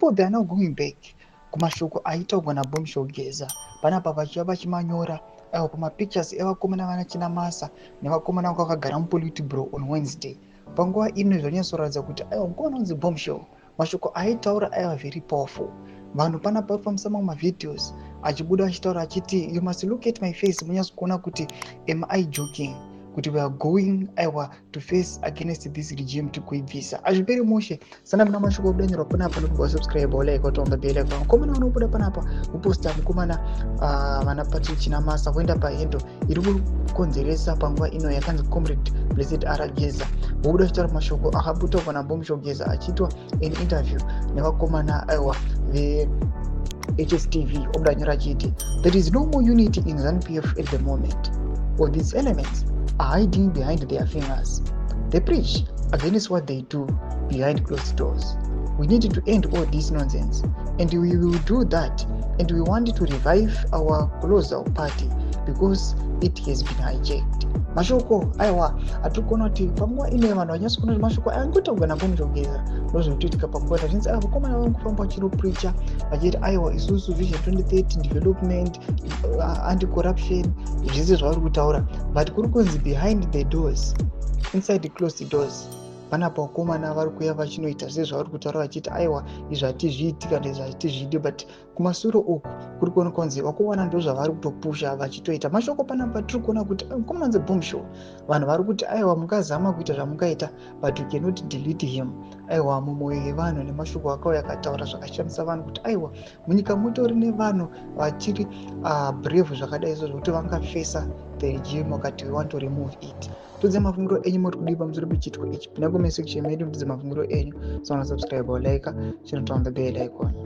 people they are now going back kumashoko aitaugwa naBombshell Geza panapa vachiva vachimanyora pamapictures evakomana vanachina Masa nevakomana vakagara muPolitburo on Wednesday. Panguva ino zvanyatsoratidza kuti mukomana unzi Bombshell mashoko aitaura aiva very powerful. Vanhu panapa vari pamisa mamwe mavideos achibuda achitaura achiti you must look at my face munyatsokuona kuti am I joking kuti we are going to face against this regime tikuibvisa hazviperi mushe. Sana muna mashoko kudanirwa panapa nokubva subscribe like watonga bell icon. Mukomana unobuda panapa uposta mukomana vana Patrick Masa kuenda paendo iri kukonzeresa panguva ino yakanzi Comrade Blessed R Geza. Vobuda achitaura mashoko akabutaurwa naBombshell Geza achiitwa an interview nevakomana HSTV obudanyora achiti there is no more unity in ZANU-PF at the moment. All these elements are hiding behind their fingers. They preach against what they do behind closed doors. We need to end all this nonsense, and we will do that, and we want to revive our closer party because it has been hijacked. Mashoko atikona kuti panguva ino vanhu vanyatsokona kuti mashoko angotaurwa naBombshell Geza ndozvinotoitika panguva tachinzi vakomana vanofamba vachinopreacha vachiti isusu vision 2030 development anti-corruption zvese zvavari kutaura, but kuri kunzi behind the doors, inside the closed doors panapa vakomana vari kuuya vachinoita sezvavari kutaura vachiti izvi hatizviitika ndezvi hatizvidi, but kumasuro uku kuri kuona kunzi vakomana ndo zvavari kutopusha vachitoita. Mashoko panapa tiri kuona kuti mukomana unzi Bombshell vanhu vari kuti mungazama kuita zvamungaita but you cannot delete him. Mumwoyo yevanhu nemashoko akauya akataura zvakashamisa vanhu kuti munyika mutori nevanhu vachiri brave zvakadai so zvokuti vangafesa the regime wakati we want to remove it. Tudze mafungiro enyu muri kudii pamusoro pechitiko ichi. Pinda comment section medu mudze mafungiro enyu. Subscribe or like, turn on the bell icon.